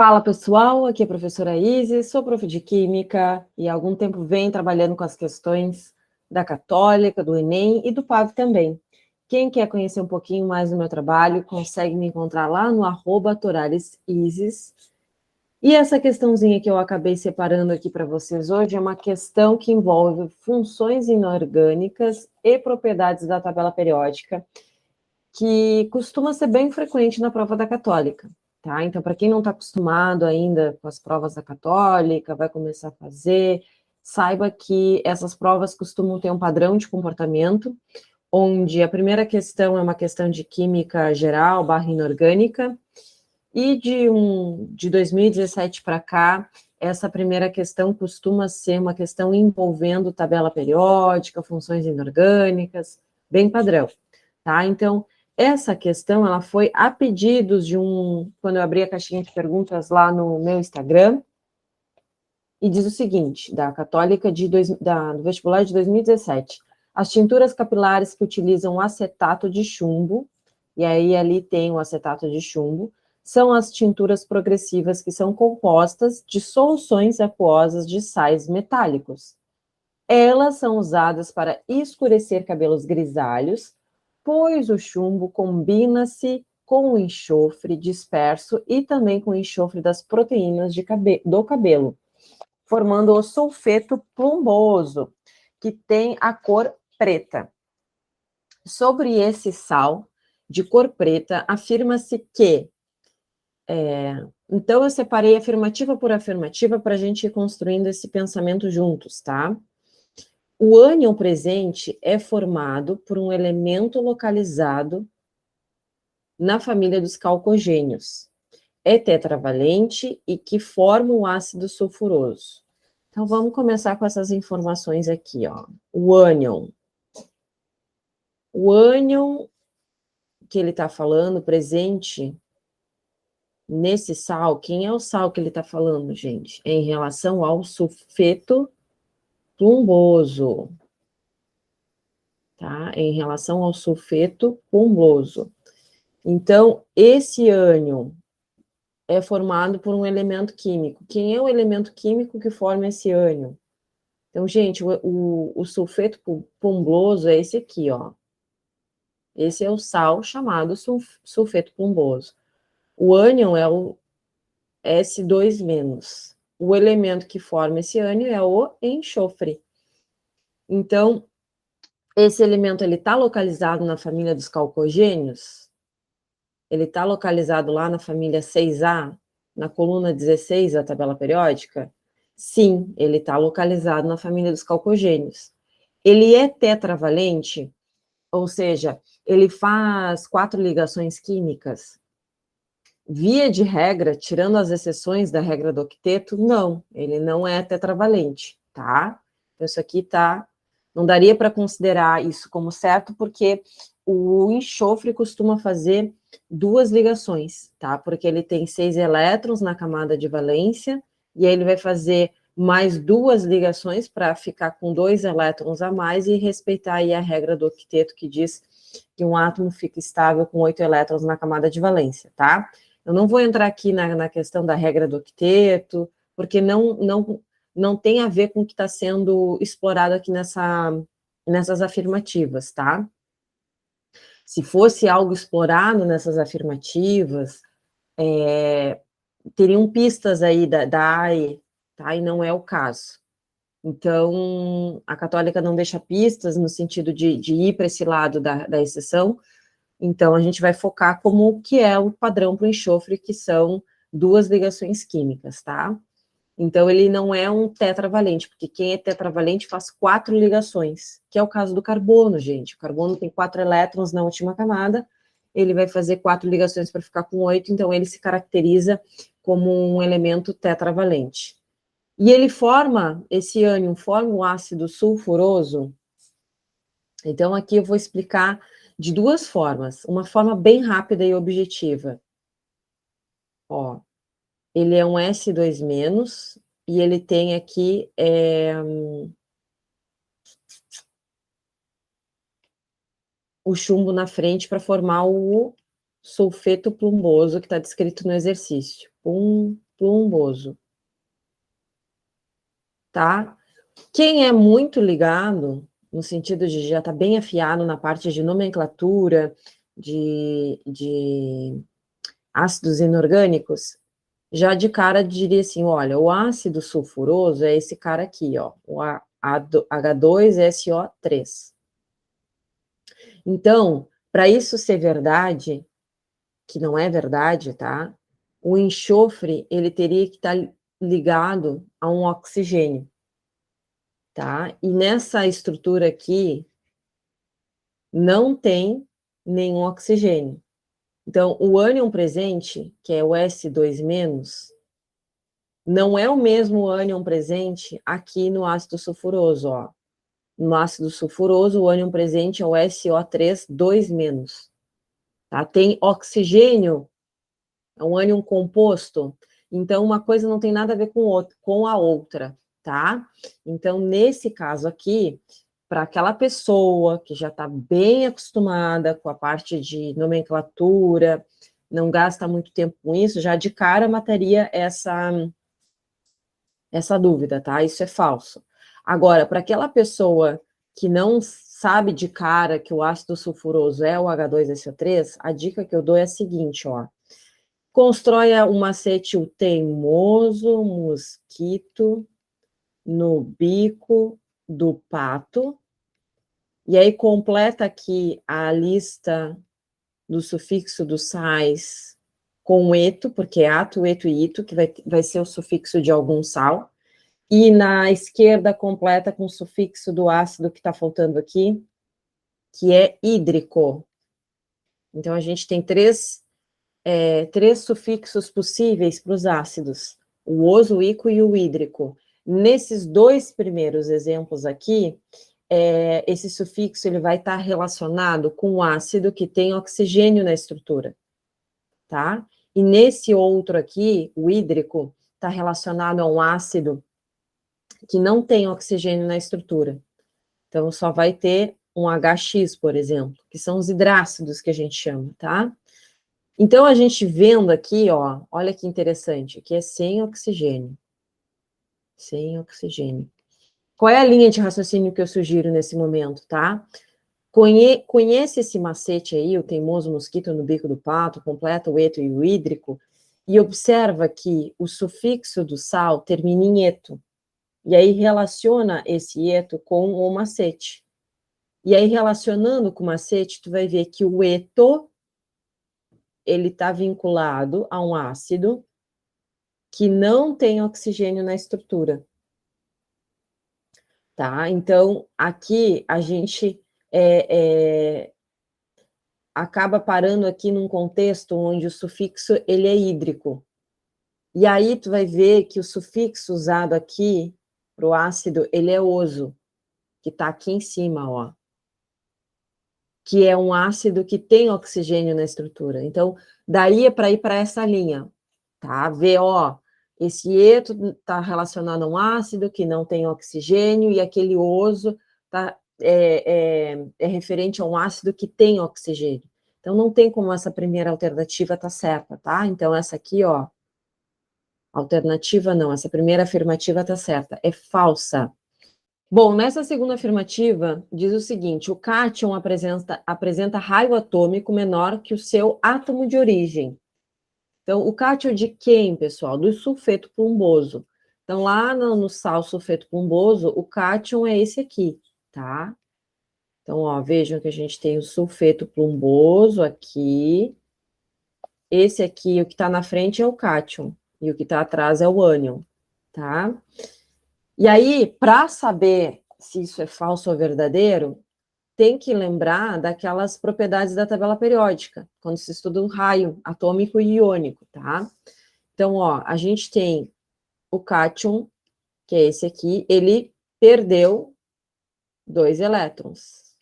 Fala pessoal, aqui é a professora Isis, sou prof de Química e há algum tempo venho trabalhando com as questões da Católica, do Enem e do PAV também. Quem quer conhecer um pouquinho mais do meu trabalho, consegue me encontrar lá no @toralesisis. E essa questãozinha que eu acabei separando aqui para vocês hoje é uma questão que envolve funções inorgânicas e propriedades da tabela periódica, que costuma ser bem frequente na prova da Católica. Tá? Então, para quem não está acostumado ainda com as provas da Católica, vai começar a fazer, saiba que essas provas costumam ter um padrão de comportamento, onde a primeira questão é uma questão de química geral, inorgânica, e de 2017 para cá, essa primeira questão costuma ser uma questão envolvendo tabela periódica, funções inorgânicas, bem padrão. Tá? Então, essa questão, ela foi a pedidos quando eu abri a caixinha de perguntas lá no meu Instagram, e diz o seguinte, da Católica do vestibular de 2017, as tinturas capilares que utilizam acetato de chumbo, e aí ali tem o acetato de chumbo, são as tinturas progressivas que são compostas de soluções aquosas de sais metálicos. Elas são usadas para escurecer cabelos grisalhos, pois o chumbo combina-se com o enxofre disperso e também com o enxofre das proteínas do cabelo, formando o sulfeto plumboso, que tem a cor preta. Sobre esse sal de cor preta, afirma-se que... Então, eu separei afirmativa por afirmativa para a gente ir construindo esse pensamento juntos, tá? O ânion presente é formado por um elemento localizado na família dos calcogênios. É tetravalente e que forma o ácido sulfuroso. Então, vamos começar com essas informações aqui, ó. O ânion. O ânion que ele está falando, presente nesse sal, quem é o sal que ele está falando, gente? É em relação ao sulfeto plumboso. Tá? Em relação ao sulfeto plumboso. Então, esse ânion é formado por um elemento químico. Quem é o elemento químico que forma esse ânion? Então, gente, o sulfeto plumboso é esse aqui, ó. Esse é o sal chamado sulfeto plumboso. O ânion é o S2-. O elemento que forma esse ânion é o enxofre. Então, esse elemento ele está localizado na família dos calcogênios? Ele está localizado lá na família 6A, na coluna 16 da tabela periódica? Sim, ele está localizado na família dos calcogênios. Ele é tetravalente, ou seja, ele faz 4 ligações químicas? Via de regra, tirando as exceções da regra do octeto, não, ele não é tetravalente, tá? Então, isso aqui tá... Não daria para considerar isso como certo, porque o enxofre costuma fazer 2 ligações, tá? Porque ele tem 6 elétrons na camada de valência, e aí ele vai fazer mais 2 ligações para ficar com 2 elétrons a mais e respeitar aí a regra do octeto, que diz que um átomo fica estável com 8 elétrons na camada de valência, tá? Eu não vou entrar aqui na questão da regra do octeto, porque não tem a ver com o que está sendo explorado aqui nessas afirmativas, tá? Se fosse algo explorado nessas afirmativas, teriam pistas aí da AE, tá? E não é o caso. Então, a Católica não deixa pistas no sentido de ir para esse lado da exceção. Então, a gente vai focar como que é o padrão para o enxofre, que são 2 ligações químicas, tá? Então, ele não é um tetravalente, porque quem é tetravalente faz 4 ligações, que é o caso do carbono, gente. O carbono tem 4 elétrons na última camada, ele vai fazer 4 ligações para ficar com 8, então ele se caracteriza como um elemento tetravalente. E ele forma, esse ânion forma o ácido sulfuroso. Então, aqui eu vou explicar de 2 formas, uma forma bem rápida e objetiva. Ó, ele é um S2-, e ele tem aqui o chumbo na frente para formar o sulfeto plumboso que está descrito no exercício. plumboso. Tá? Quem é muito ligado, no sentido de já estar bem afiado na parte de nomenclatura, de ácidos inorgânicos, já de cara diria assim, olha, o ácido sulfuroso é esse cara aqui, ó, o H2SO3. Então, para isso ser verdade, que não é verdade, tá? O enxofre, ele teria que estar ligado a um oxigênio, tá? E nessa estrutura aqui, não tem nenhum oxigênio. Então, o ânion presente, que é o S2-, não é o mesmo ânion presente aqui no ácido sulfuroso, ó. No ácido sulfuroso, o ânion presente é o SO3 2-. Tá? Tem oxigênio, é um ânion composto, então uma coisa não tem nada a ver com a outra, tá? Então, nesse caso aqui, para aquela pessoa que já está bem acostumada com a parte de nomenclatura, não gasta muito tempo com isso, já de cara mataria essa dúvida, tá? Isso é falso. Agora, para aquela pessoa que não sabe de cara que o ácido sulfuroso é o H2SO3, a dica que eu dou é a seguinte, ó. Constrói um macete o teimoso mosquito no bico do pato, e aí completa aqui a lista do sufixo dos sais com eto, porque é ato, eto e ito, que vai ser o sufixo de algum sal, e na esquerda completa com o sufixo do ácido que está faltando aqui, que é hídrico. Então, a gente tem três sufixos possíveis para os ácidos, o ozoico e o hídrico. Nesses dois primeiros exemplos aqui, esse sufixo ele vai estar relacionado com o ácido que tem oxigênio na estrutura, tá? E nesse outro aqui, o hídrico, está relacionado a um ácido que não tem oxigênio na estrutura. Então, só vai ter um HX, por exemplo, que são os hidrácidos que a gente chama, tá? Então, a gente vendo aqui, ó, olha que interessante, aqui é sem oxigênio. Sem oxigênio. Qual é a linha de raciocínio que eu sugiro nesse momento, tá? Conhece esse macete aí, o teimoso mosquito no bico do pato, completa o eto e o hídrico, e observa que o sufixo do sal termina em eto. E aí relaciona esse eto com o macete. E aí, relacionando com o macete, tu vai ver que o eto, ele está vinculado a um ácido que não tem oxigênio na estrutura. Tá? Então, aqui a gente acaba parando aqui num contexto onde o sufixo ele é hídrico. E aí tu vai ver que o sufixo usado aqui para o ácido, ele é oso, que está aqui em cima, ó. Que é um ácido que tem oxigênio na estrutura. Então, daí é para ir para essa linha, tá? Ver, ó, esse eto está relacionado a um ácido que não tem oxigênio, e aquele oso é referente a um ácido que tem oxigênio. Então, não tem como essa primeira alternativa estar certa, tá? Então, essa aqui, ó, alternativa não, essa primeira afirmativa está certa, é falsa. Bom, nessa segunda afirmativa, diz o seguinte, o cátion apresenta raio atômico menor que o seu átomo de origem. Então, o cátion de quem, pessoal? Do sulfeto plumboso. Então, lá no sal sulfeto plumboso, o cátion é esse aqui, tá? Então, ó, vejam que a gente tem o sulfeto plumboso aqui. Esse aqui, o que está na frente é o cátion, e o que está atrás é o ânion, tá? E aí, para saber se isso é falso ou verdadeiro, tem que lembrar daquelas propriedades da tabela periódica, quando se estuda o raio atômico e iônico, tá? Então, ó, a gente tem o cátion, que é esse aqui, ele perdeu 2 elétrons,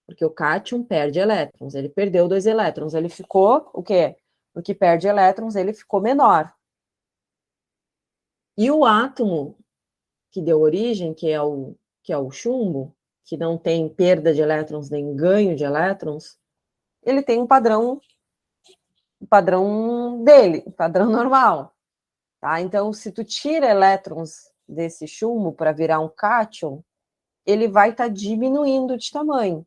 porque o cátion perde elétrons, ele perdeu 2 elétrons, ele ficou, o quê? O que perde elétrons, ele ficou menor. E o átomo que deu origem, que é o chumbo, que não tem perda de elétrons nem ganho de elétrons, ele tem um padrão dele, um padrão normal. tá? Então, se tu tira elétrons desse chumbo para virar um cátion, ele vai estar diminuindo de tamanho,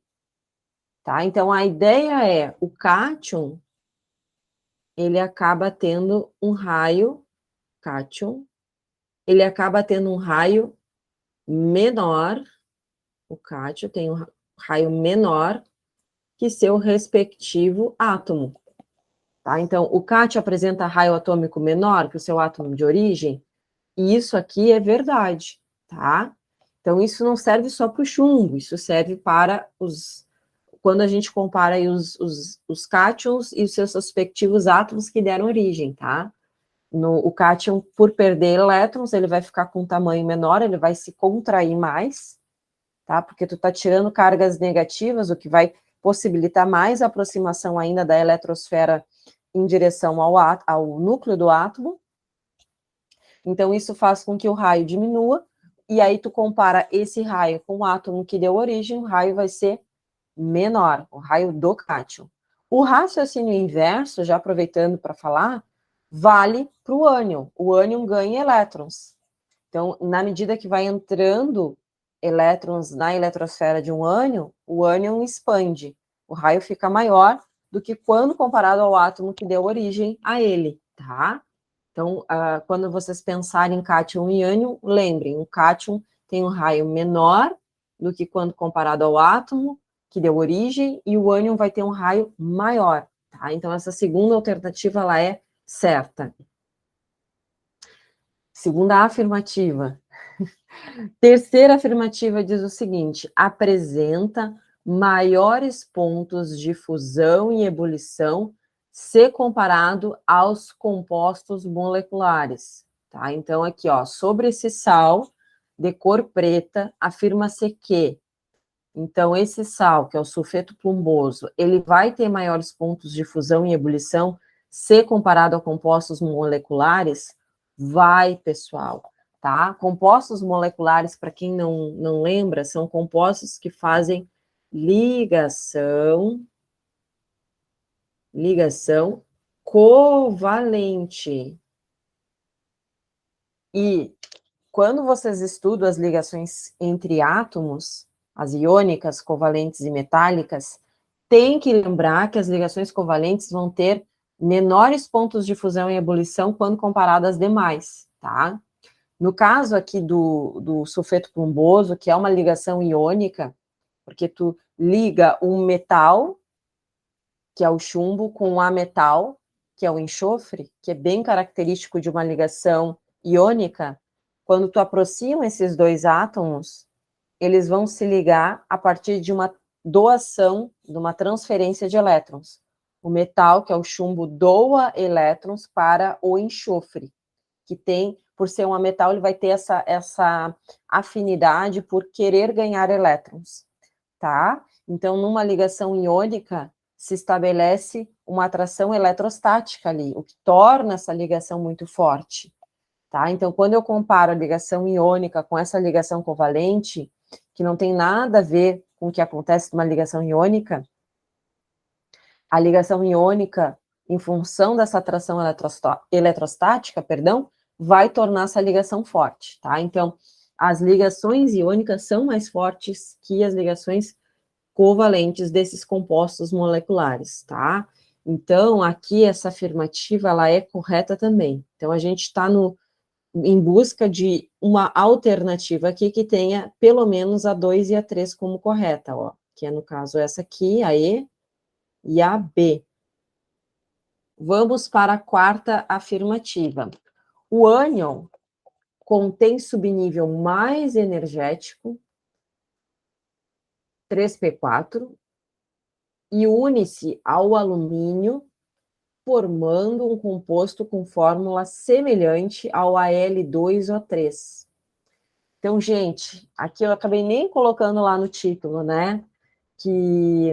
tá? Então, a ideia é, o cátion, ele acaba tendo um raio, cátion, ele acaba tendo um raio menor, o cátion tem um raio menor que seu respectivo átomo, tá? Então, o cátion apresenta raio atômico menor que o seu átomo de origem, e isso aqui é verdade, tá? Então, isso não serve só para o chumbo, isso serve para quando a gente compara aí os cátions e os seus respectivos átomos que deram origem, tá? O cátion, por perder elétrons, ele vai ficar com um tamanho menor, ele vai se contrair mais, tá? Porque tu tá tirando cargas negativas, o que vai possibilitar mais aproximação ainda da eletrosfera em direção ao núcleo do átomo. Então, isso faz com que o raio diminua, e aí tu compara esse raio com o átomo que deu origem, o raio vai ser menor, o raio do cátion. O raciocínio inverso, já aproveitando para falar, vale para o ânion. O ânion ganha elétrons. Então, na medida que vai entrando elétrons na eletrosfera de um ânion, o ânion expande. O raio fica maior do que quando comparado ao átomo que deu origem a ele, tá? Então, quando vocês pensarem em cátion e ânion, lembrem, o cátion tem um raio menor do que quando comparado ao átomo que deu origem, e o ânion vai ter um raio maior, tá? Então, essa segunda alternativa, ela é certa. Segunda afirmativa. Terceira afirmativa diz o seguinte: apresenta maiores pontos de fusão e ebulição se comparado aos compostos moleculares, tá? Então, aqui, ó, sobre esse sal de cor preta, afirma-se que, então, esse sal, que é o sulfeto plumboso, ele vai ter maiores pontos de fusão e ebulição se comparado a compostos moleculares? Vai, pessoal, tá? Compostos moleculares, para quem não lembra, são compostos que fazem ligação covalente. E quando vocês estudam as ligações entre átomos, as iônicas, covalentes e metálicas, tem que lembrar que as ligações covalentes vão ter menores pontos de fusão e ebulição quando comparadas às demais, tá? No caso aqui do sulfeto plumboso, que é uma ligação iônica, porque tu liga um metal, que é o chumbo, com um ametal, que é o enxofre, que é bem característico de uma ligação iônica. Quando tu aproxima esses dois átomos, eles vão se ligar a partir de uma doação, de uma transferência de elétrons. O metal, que é o chumbo, doa elétrons para o enxofre, que tem, por ser um metal, ele vai ter essa afinidade por querer ganhar elétrons, tá? Então, numa ligação iônica, se estabelece uma atração eletrostática ali, o que torna essa ligação muito forte, tá? Então, quando eu comparo a ligação iônica com essa ligação covalente, que não tem nada a ver com o que acontece numa ligação iônica, a ligação iônica, em função dessa atração eletrostática, vai tornar essa ligação forte, tá? Então, as ligações iônicas são mais fortes que as ligações covalentes desses compostos moleculares, tá? Então, aqui essa afirmativa, ela é correta também. Então, a gente está em busca de uma alternativa aqui que tenha pelo menos a 2 e a 3 como correta, ó, que é, no caso, essa aqui, a E e a B. Vamos para a quarta afirmativa. O ânion contém subnível mais energético, 3p4, e une-se ao alumínio, formando um composto com fórmula semelhante ao Al2O3. Então, gente, aqui eu acabei nem colocando lá no título, né? Que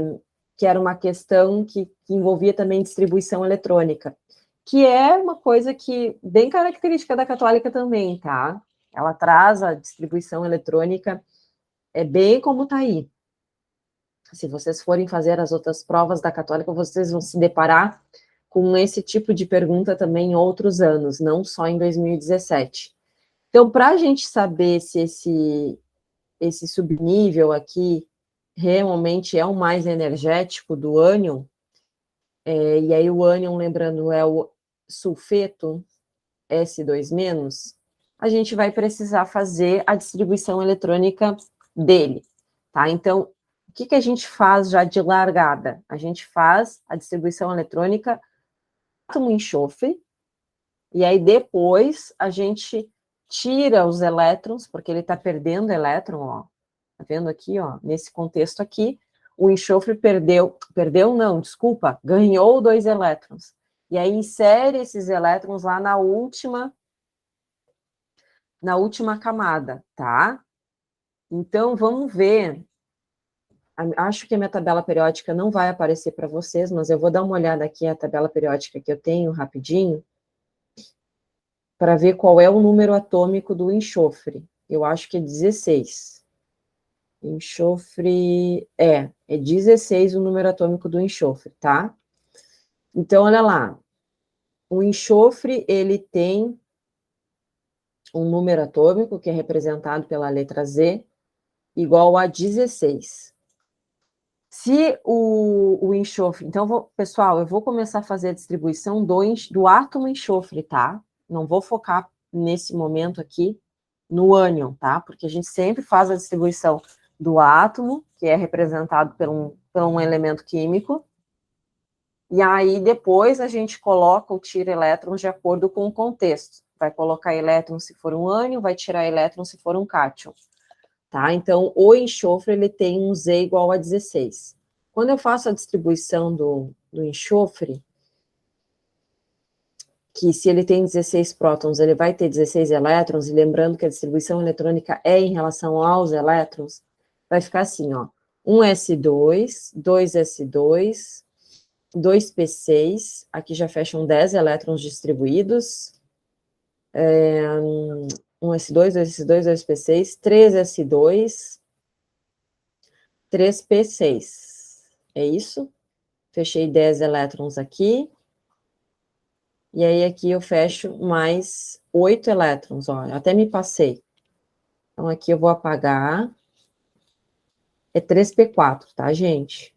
era uma questão que envolvia também distribuição eletrônica, que é uma coisa que bem característica da católica também, tá? Ela traz a distribuição eletrônica, é bem como tá aí. Se vocês forem fazer as outras provas da católica, vocês vão se deparar com esse tipo de pergunta também em outros anos, não só em 2017. Então, para a gente saber se esse subnível aqui realmente é o mais energético do ânion, e aí o ânion, lembrando, é o sulfeto S2-, a gente vai precisar fazer a distribuição eletrônica dele, tá? Então, o que a gente faz já de largada? A gente faz a distribuição eletrônica átomo enxofre, e aí depois a gente tira os elétrons, porque ele está perdendo elétron, ó. Tá vendo aqui, ó? Nesse contexto aqui, o enxofre perdeu não, desculpa, ganhou 2 elétrons. E aí insere esses elétrons lá na última camada, tá? Então, vamos ver. Acho que a minha tabela periódica não vai aparecer para vocês, mas eu vou dar uma olhada aqui a tabela periódica que eu tenho rapidinho, para ver qual é o número atômico do enxofre. Eu acho que é 16. Enxofre... É 16 o número atômico do enxofre, tá? Então, olha lá. O enxofre, ele tem um número atômico, que é representado pela letra Z, igual a 16. Se o enxofre... Então, pessoal, eu vou começar a fazer a distribuição do átomo enxofre, tá? Não vou focar nesse momento aqui no ânion, tá? Porque a gente sempre faz a distribuição do átomo, que é representado por um elemento químico, e aí depois a gente coloca ou tira elétrons de acordo com o contexto. Vai colocar elétrons se for um ânion, vai tirar elétrons se for um cátion. Tá? Então, o enxofre, ele tem um Z igual a 16. Quando eu faço a distribuição do enxofre, que se ele tem 16 prótons, ele vai ter 16 elétrons, e lembrando que a distribuição eletrônica é em relação aos elétrons, vai ficar assim, ó, 1s2, 2s2, 2p6, aqui já fecham 10 elétrons distribuídos, 1s2, 2s2, 2p6, 3s2, 3p6, é isso? Fechei 10 elétrons aqui, e aí aqui eu fecho mais 8 elétrons, ó, até me passei. Então aqui eu vou apagar, é 3p4, tá, gente?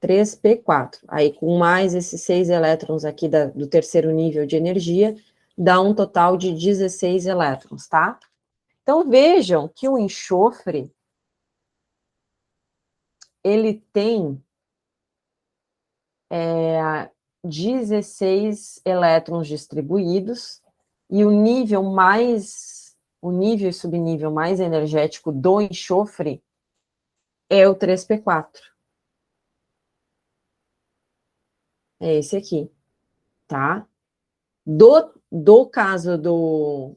3p4, aí com mais esses 6 elétrons aqui do terceiro nível de energia, dá um total de 16 elétrons, tá? Então vejam que o enxofre, ele tem 16 elétrons distribuídos, e o nível e subnível mais energético do enxofre é o 3p4. É esse aqui, tá? Do caso do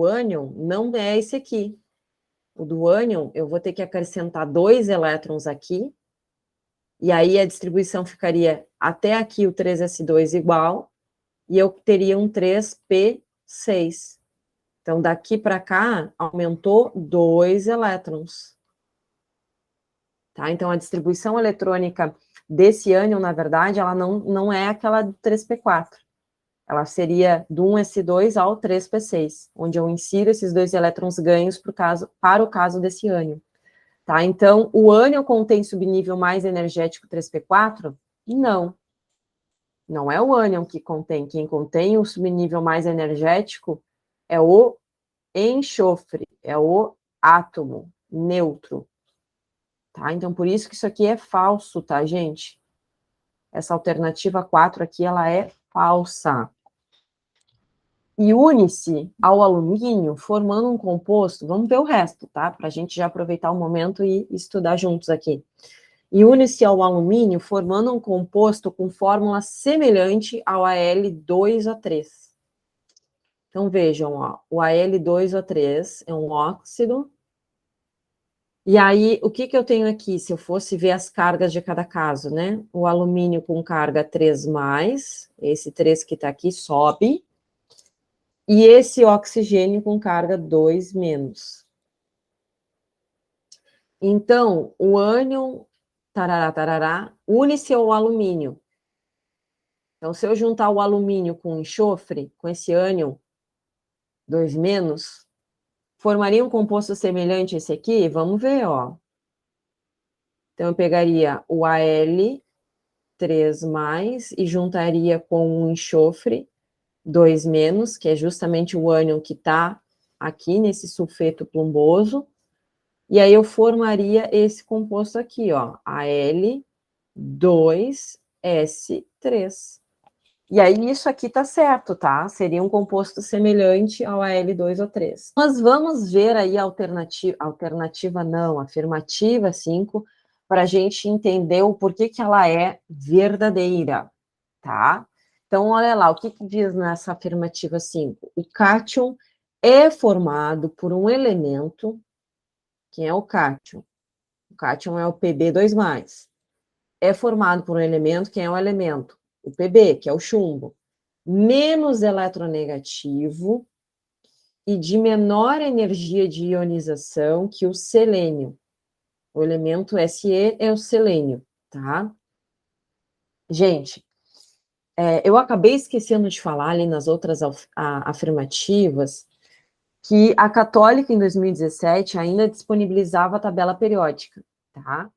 ânion, não é esse aqui. O do ânion, eu vou ter que acrescentar 2 elétrons aqui, e aí a distribuição ficaria até aqui o 3s2 igual, e eu teria um 3p6. Então, daqui para cá, aumentou 2 elétrons. Tá? Então, a distribuição eletrônica desse ânion, na verdade, ela não é aquela do 3p4. Ela seria do 1s2 ao 3p6, onde eu insiro esses 2 elétrons ganhos para o caso desse ânion. Tá? Então, o ânion contém subnível mais energético 3p4? Não. Não é o ânion que contém. Quem contém o subnível mais energético é o enxofre, é o átomo neutro. Tá? Então, por isso que isso aqui é falso, tá, gente? Essa alternativa 4 aqui, ela é falsa. E une-se ao alumínio, formando um composto, vamos ver o resto, tá? Para a gente já aproveitar o momento e estudar juntos aqui. E une-se ao alumínio, formando um composto com fórmula semelhante ao Al2O3. Então, vejam, ó, o Al2O3 é um óxido. E aí, o que eu tenho aqui, se eu fosse ver as cargas de cada caso, né? O alumínio com carga 3+, esse 3 que está aqui sobe, e esse oxigênio com carga 2-. Então, o ânion tarará, tarará, une-se ao alumínio. Então, se eu juntar o alumínio com o enxofre, com esse ânion 2-, formaria um composto semelhante a esse aqui? Vamos ver, ó. Então, eu pegaria o Al3+, e juntaria com o enxofre 2-, que é justamente o ânion que está aqui nesse sulfeto plumboso, e aí eu formaria esse composto aqui, ó, Al2S3. E aí isso aqui tá certo, tá? Seria um composto semelhante ao Al2O3. Nós vamos ver aí a alternativa não, afirmativa 5, para a gente entender o porquê que ela é verdadeira, tá? Então, olha lá, o que diz nessa afirmativa 5? O cátion é formado por um elemento, que é o cátion. O cátion é o Pb2+. É formado por um elemento, que é o elemento? O Pb, que é o chumbo, menos eletronegativo e de menor energia de ionização que o selênio. O elemento Se é o selênio, tá? Gente, eu acabei esquecendo de falar ali nas outras afirmativas que a Católica, em 2017, ainda disponibilizava a tabela periódica, tá?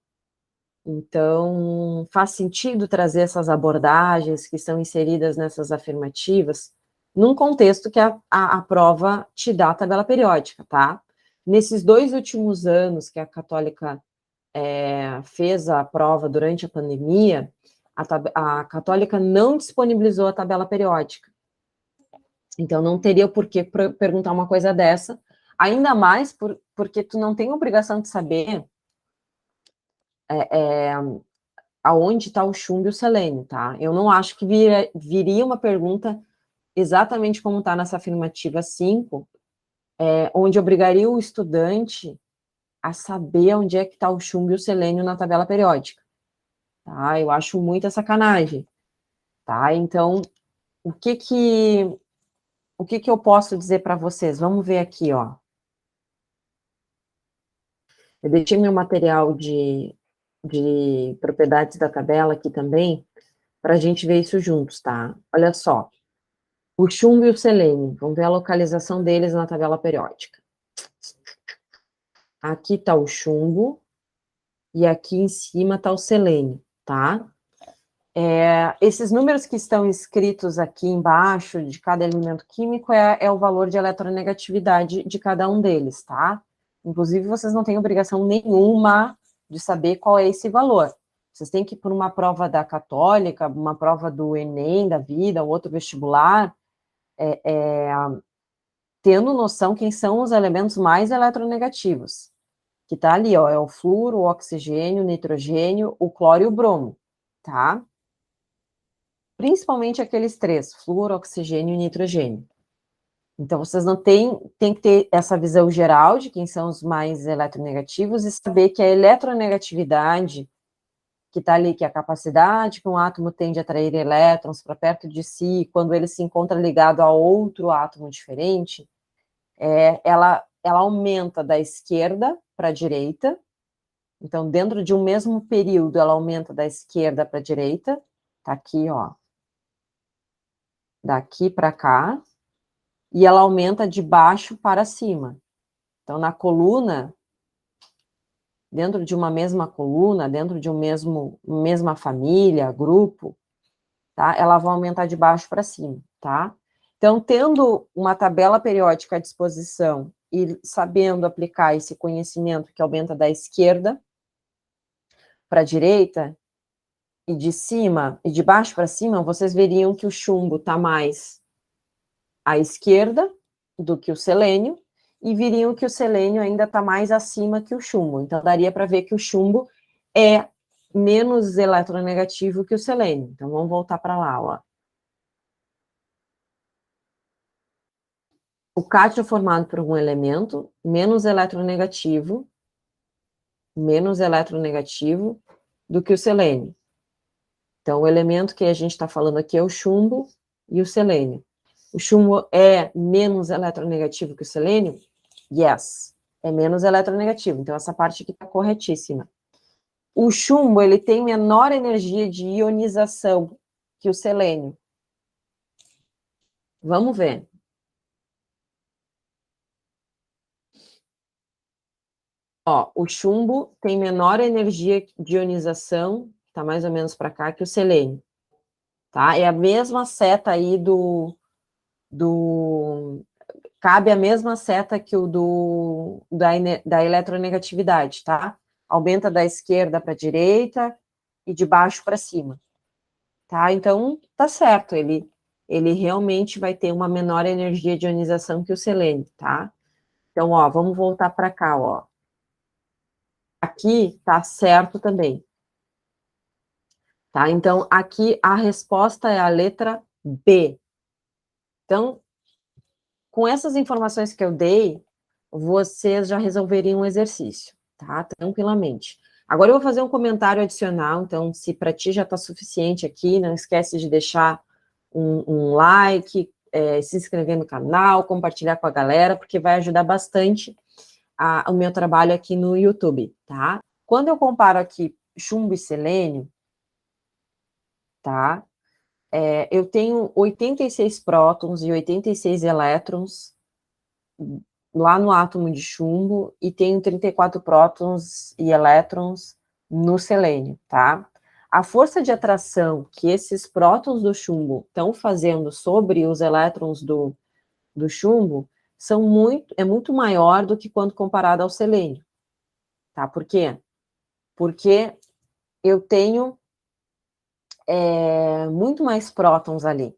Então, faz sentido trazer essas abordagens que estão inseridas nessas afirmativas num contexto que a prova te dá a tabela periódica, tá? Nesses 2 últimos anos que a Católica fez a prova durante a pandemia, a Católica não disponibilizou a tabela periódica. Então, não teria por que perguntar uma coisa dessa, ainda mais porque tu não tem obrigação de saber aonde está o chumbo e o selênio, tá? Eu não acho que viria uma pergunta exatamente como está nessa afirmativa 5, onde obrigaria o estudante a saber onde é que está o chumbo e o selênio na tabela periódica, tá? Eu acho muita sacanagem, tá? Então, o que eu posso dizer para vocês? Vamos ver aqui, ó. Eu deixei meu material de propriedades da tabela aqui também, para a gente ver isso juntos, tá? Olha só. O chumbo e o selênio, vamos ver a localização deles na tabela periódica. Aqui está o chumbo e aqui em cima está o selênio, tá? Esses números que estão escritos aqui embaixo de cada elemento químico é o valor de eletronegatividade de cada um deles, tá? Inclusive, vocês não têm obrigação nenhuma de saber qual é esse valor. Vocês têm que ir por uma prova da Católica, uma prova do Enem da vida, outro vestibular, tendo noção quem são os elementos mais eletronegativos, que tá ali, ó, é o flúor, o oxigênio, o nitrogênio, o cloro e o bromo, tá? Principalmente aqueles 3, flúor, oxigênio e nitrogênio. Então, vocês não têm que ter essa visão geral de quem são os mais eletronegativos e saber que a eletronegatividade, que está ali, que é a capacidade que um átomo tem de atrair elétrons para perto de si, quando ele se encontra ligado a outro átomo diferente, ela aumenta da esquerda para a direita. Então, dentro de um mesmo período, ela aumenta da esquerda para a direita. Tá aqui, ó. Daqui para cá. E ela aumenta de baixo para cima. Então, na coluna, dentro de uma mesma coluna, dentro de mesma família, grupo, tá? Ela vai aumentar de baixo para cima, tá? Então, tendo uma tabela periódica à disposição e sabendo aplicar esse conhecimento que aumenta da esquerda para a direita, e de cima, e de baixo para cima, vocês veriam que o chumbo está mais à esquerda do que o selênio, e viriam que o selênio ainda está mais acima que o chumbo. Então, daria para ver que o chumbo é menos eletronegativo que o selênio. Então, vamos voltar para lá, ó. O cátion é formado por um elemento menos eletronegativo do que o selênio. Então, o elemento que a gente está falando aqui é o chumbo e o selênio. O chumbo é menos eletronegativo que o selênio? Yes, é menos eletronegativo. Então, essa parte aqui está corretíssima. O chumbo, ele tem menor energia de ionização que o selênio. Vamos ver. Ó, o chumbo tem menor energia de ionização, tá mais ou menos para cá, que o selênio. Tá? É a mesma seta aí cabe a mesma seta que o da eletronegatividade, tá? Aumenta da esquerda para a direita e de baixo para cima, tá? Então, tá certo, ele realmente vai ter uma menor energia de ionização que o selênio, tá? Então, ó, vamos voltar para cá, ó. Aqui tá certo também, tá? Então, aqui a resposta é a letra B. Então, com essas informações que eu dei, vocês já resolveriam um exercício, tá? Tranquilamente. Agora eu vou fazer um comentário adicional, então, se para ti já está suficiente aqui, não esquece de deixar um like, se inscrever no canal, compartilhar com a galera, porque vai ajudar bastante o meu trabalho aqui no YouTube, tá? Quando eu comparo aqui chumbo e selênio, tá? Eu tenho 86 prótons e 86 elétrons lá no átomo de chumbo e tenho 34 prótons e elétrons no selênio, tá? A força de atração que esses prótons do chumbo estão fazendo sobre os elétrons do chumbo é muito maior do que quando comparado ao selênio, tá? Por quê? Porque eu tenho muito mais prótons ali,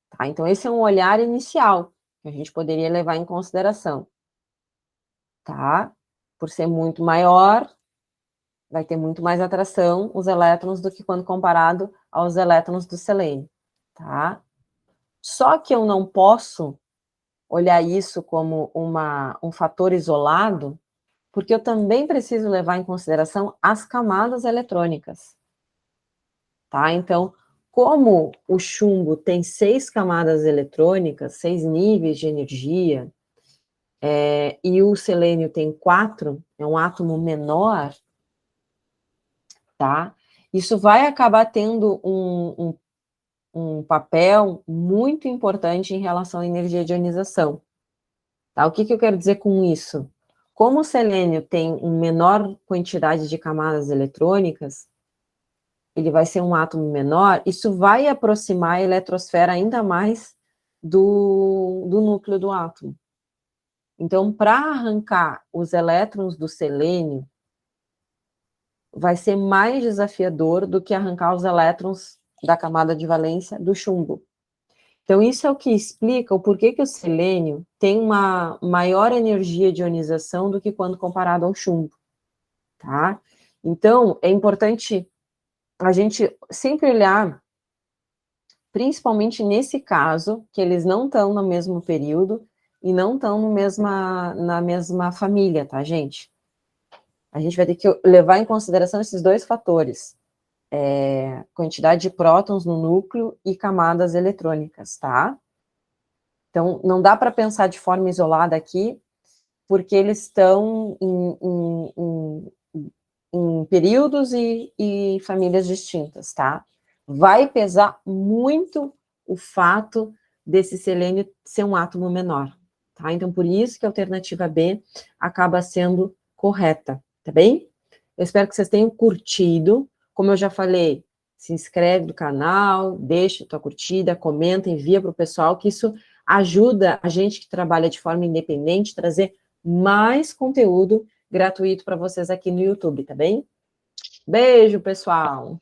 tá? Então, esse é um olhar inicial que a gente poderia levar em consideração, tá? Por ser muito maior, vai ter muito mais atração os elétrons do que quando comparado aos elétrons do selênio, tá? Só que eu não posso olhar isso como um fator isolado, porque eu também preciso levar em consideração as camadas eletrônicas, tá? Então, como o chumbo tem 6 camadas eletrônicas, 6 níveis de energia, e o selênio tem 4, é um átomo menor, tá? Isso vai acabar tendo um papel muito importante em relação à energia de ionização, tá? O que eu quero dizer com isso? Como o selênio tem uma menor quantidade de camadas eletrônicas, ele vai ser um átomo menor, isso vai aproximar a eletrosfera ainda mais do núcleo do átomo. Então, para arrancar os elétrons do selênio, vai ser mais desafiador do que arrancar os elétrons da camada de valência do chumbo. Então, isso é o que explica o porquê que o selênio tem uma maior energia de ionização do que quando comparado ao chumbo, tá? Então, é importante a gente sempre olhar, principalmente nesse caso, que eles não estão no mesmo período e não estão na mesma família, tá, gente? A gente vai ter que levar em consideração esses dois fatores, quantidade de prótons no núcleo e camadas eletrônicas, tá? Então, não dá para pensar de forma isolada aqui, porque eles estão em períodos e famílias distintas, tá? Vai pesar muito o fato desse selênio ser um átomo menor, tá? Então, por isso que a alternativa B acaba sendo correta, tá bem? Eu espero que vocês tenham curtido. Como eu já falei, se inscreve no canal, deixa a tua curtida, comenta, envia para o pessoal, que isso ajuda a gente que trabalha de forma independente a trazer mais conteúdo gratuito para vocês aqui no YouTube, tá bem? Beijo, pessoal!